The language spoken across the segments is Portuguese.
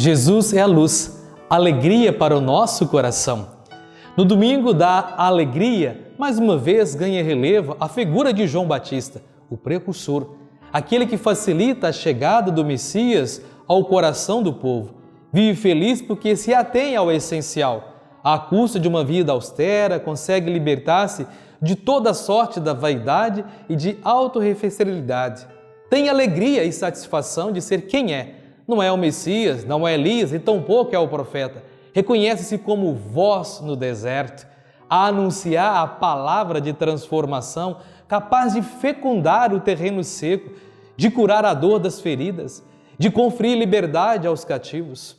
Jesus é a luz, alegria para o nosso coração. No domingo da alegria, mais uma vez ganha relevo a figura de João Batista, o precursor, aquele que facilita a chegada do Messias ao coração do povo. Vive feliz porque se atém ao essencial. À custa de uma vida austera, consegue libertar-se de toda sorte da vaidade e de autorreferencialidade. Tem alegria e satisfação de ser quem é. Não é o Messias, não é Elias e tampouco é o profeta. Reconhece-se como voz no deserto, a anunciar a palavra de transformação, capaz de fecundar o terreno seco, de curar a dor das feridas, de conferir liberdade aos cativos.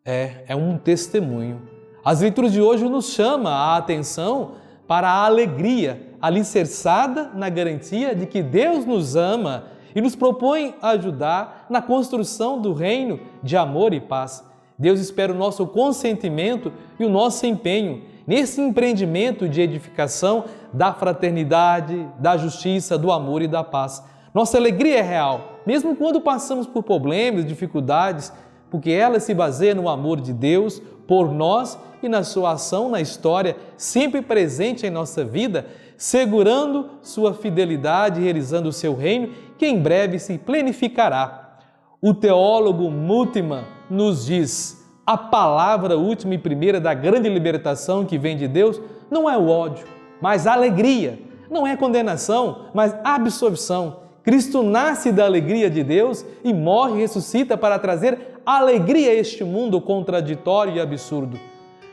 É um testemunho. As leituras de hoje nos chamam a atenção para a alegria alicerçada na garantia de que Deus nos ama e nos propõe ajudar na construção do reino de amor e paz. Deus espera o nosso consentimento e o nosso empenho nesse empreendimento de edificação da fraternidade, da justiça, do amor e da paz. Nossa alegria é real, mesmo quando passamos por problemas, dificuldades, porque ela se baseia no amor de Deus por nós e na sua ação na história, sempre presente em nossa vida, segurando sua fidelidade e realizando o seu reino, que em breve se plenificará. O teólogo Bultmann nos diz: a palavra última e primeira da grande libertação que vem de Deus não é o ódio, mas a alegria. Não é condenação, mas absorção. Cristo nasce da alegria de Deus e morre e ressuscita para trazer alegria a este mundo contraditório e absurdo.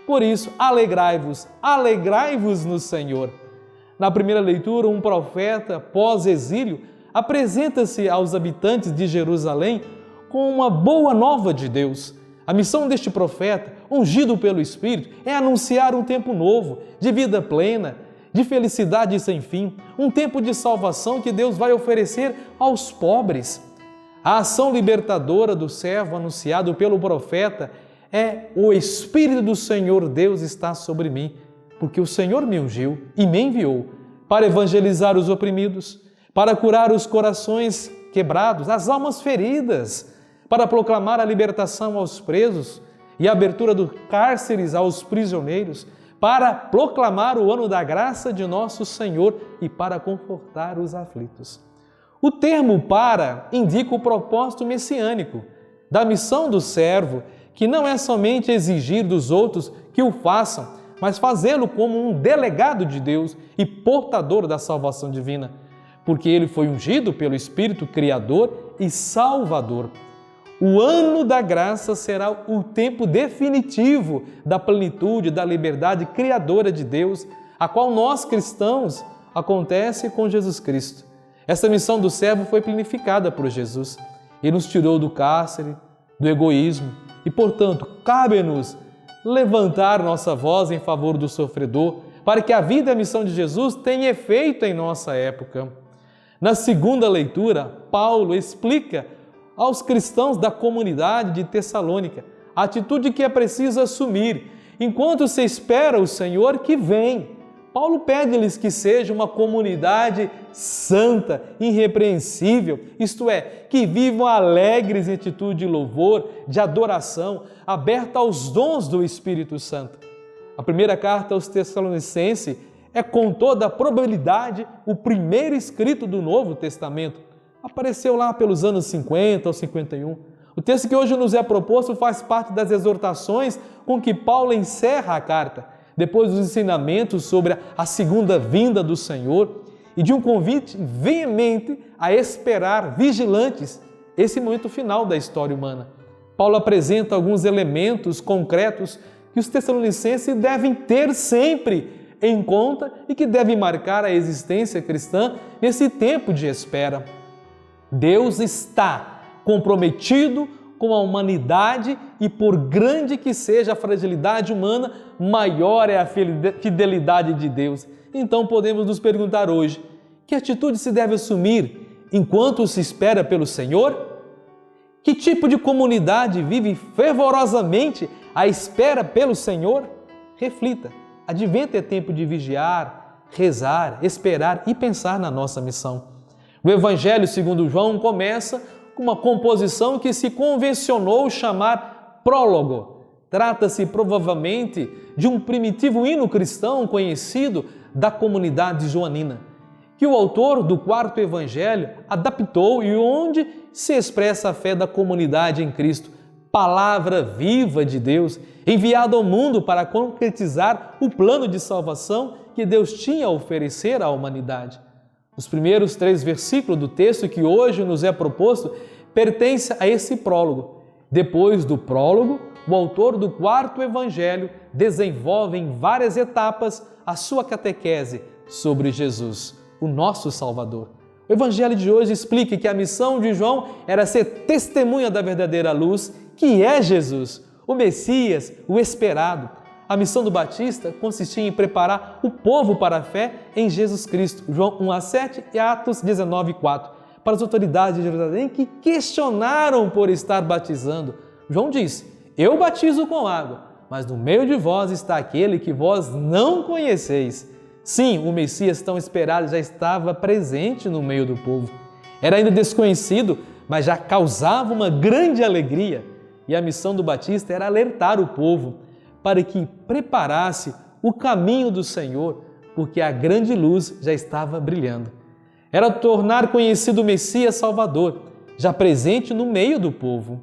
Por isso, alegrai-vos no Senhor. Na primeira leitura, um profeta pós-exílio apresenta-se aos habitantes de Jerusalém com uma boa nova de Deus. A missão deste profeta, ungido pelo Espírito, é anunciar um tempo novo, de vida plena, de felicidade sem fim, um tempo de salvação que Deus vai oferecer aos pobres. A ação libertadora do servo anunciado pelo profeta é: o Espírito do Senhor Deus está sobre mim, porque o Senhor me ungiu e me enviou para evangelizar os oprimidos, para curar os corações quebrados, as almas feridas, para proclamar a libertação aos presos e a abertura dos cárceres aos prisioneiros, para proclamar o ano da graça de nosso Senhor e para confortar os aflitos. O termo "para" indica o propósito messiânico da missão do servo, que não é somente exigir dos outros que o façam, mas fazê-lo como um delegado de Deus e portador da salvação divina, porque ele foi ungido pelo Espírito Criador e Salvador. O ano da graça será o tempo definitivo da plenitude, da liberdade criadora de Deus, a qual nós cristãos acontece com Jesus Cristo. Essa missão do servo foi planificada por Jesus. Ele nos tirou do cárcere, do egoísmo e, portanto, cabe-nos levantar nossa voz em favor do sofredor, para que a vida e a missão de Jesus tenham efeito em nossa época. Na segunda leitura, Paulo explica aos cristãos da comunidade de Tessalônica a atitude que é preciso assumir enquanto se espera o Senhor que vem. Paulo pede-lhes que seja uma comunidade santa, irrepreensível, isto é, que vivam alegres em atitude de louvor, de adoração, aberta aos dons do Espírito Santo. A primeira carta aos Tessalonicenses é, com toda a probabilidade, o primeiro escrito do Novo Testamento. Apareceu lá pelos anos 50 ou 51. O texto que hoje nos é proposto faz parte das exortações com que Paulo encerra a carta, depois dos ensinamentos sobre a segunda vinda do Senhor e de um convite veemente a esperar vigilantes esse momento final da história humana. Paulo apresenta alguns elementos concretos que os tessalonicenses devem ter sempre em conta e que devem marcar a existência cristã nesse tempo de espera. Deus está comprometido com a humanidade e, por grande que seja a fragilidade humana, maior é a fidelidade de Deus. Então podemos nos perguntar hoje: que atitude se deve assumir enquanto se espera pelo Senhor? Que tipo de comunidade vive fervorosamente à espera pelo Senhor? Reflita. Advento é tempo de vigiar, rezar, esperar e pensar na nossa missão. O Evangelho segundo João começa com uma composição que se convencionou chamar prólogo. Trata-se provavelmente de um primitivo hino cristão conhecido da comunidade joanina, que o autor do quarto evangelho adaptou e onde se expressa a fé da comunidade em Cristo, palavra viva de Deus, enviada ao mundo para concretizar o plano de salvação que Deus tinha a oferecer à humanidade. Os primeiros 3 versículos do texto que hoje nos é proposto pertencem a esse prólogo. Depois do prólogo, o autor do quarto evangelho desenvolve em várias etapas a sua catequese sobre Jesus, o nosso Salvador. O evangelho de hoje explica que a missão de João era ser testemunha da verdadeira luz, que é Jesus, o Messias, o esperado. A missão do Batista consistia em preparar o povo para a fé em Jesus Cristo, João 1:7 e Atos 19:4, para as autoridades de Jerusalém que questionaram por estar batizando. João disse: eu batizo com água, mas no meio de vós está aquele que vós não conheceis. Sim, o Messias tão esperado já estava presente no meio do povo. Era ainda desconhecido, mas já causava uma grande alegria. E a missão do Batista era alertar o povo para que preparasse o caminho do Senhor, porque a grande luz já estava brilhando. Era tornar conhecido o Messias Salvador, já presente no meio do povo.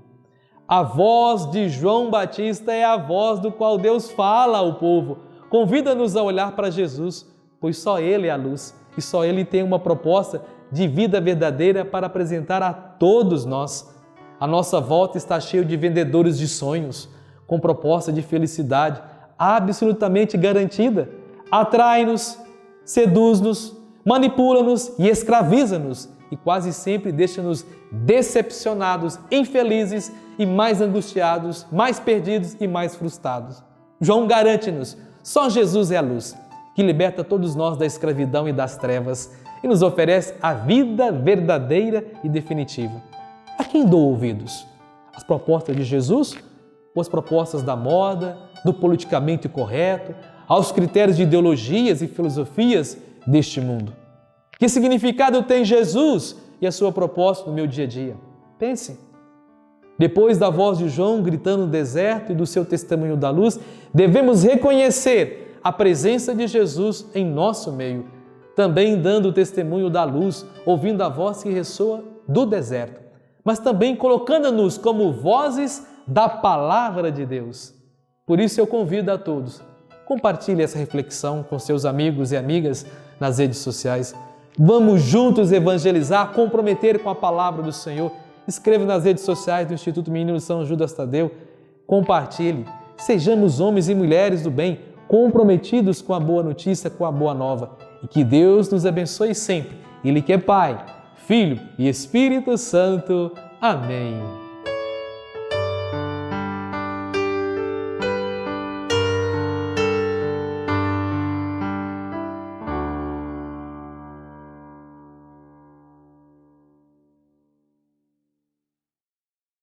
A voz de João Batista é a voz do qual Deus fala ao povo. Convida-nos a olhar para Jesus, pois só Ele é a luz e só Ele tem uma proposta de vida verdadeira para apresentar a todos nós. A nossa volta está cheia de vendedores de sonhos, com proposta de felicidade absolutamente garantida. Atrai-nos, seduz-nos, manipula-nos e escraviza-nos e quase sempre deixa-nos decepcionados, infelizes e mais angustiados, mais perdidos e mais frustrados. João garante-nos, só Jesus é a luz, que liberta todos nós da escravidão e das trevas e nos oferece a vida verdadeira e definitiva. A quem dou ouvidos? As propostas de Jesus ou as propostas da moda, do politicamente correto, aos critérios de ideologias e filosofias deste mundo? Que significado tem Jesus e a sua proposta no meu dia a dia? Pense. Depois da voz de João gritando no deserto e do seu testemunho da luz, devemos reconhecer a presença de Jesus em nosso meio, também dando o testemunho da luz, ouvindo a voz que ressoa do deserto, mas também colocando-nos como vozes da palavra de Deus. Por isso eu convido a todos, compartilhe essa reflexão com seus amigos e amigas nas redes sociais. Vamos juntos evangelizar, comprometer com a palavra do Senhor. Escreva nas redes sociais do Instituto Menino São Judas Tadeu. Compartilhe. Sejamos homens e mulheres do bem, comprometidos com a boa notícia, com a boa nova. E que Deus nos abençoe sempre. Ele que é Pai, Filho e Espírito Santo. Amém.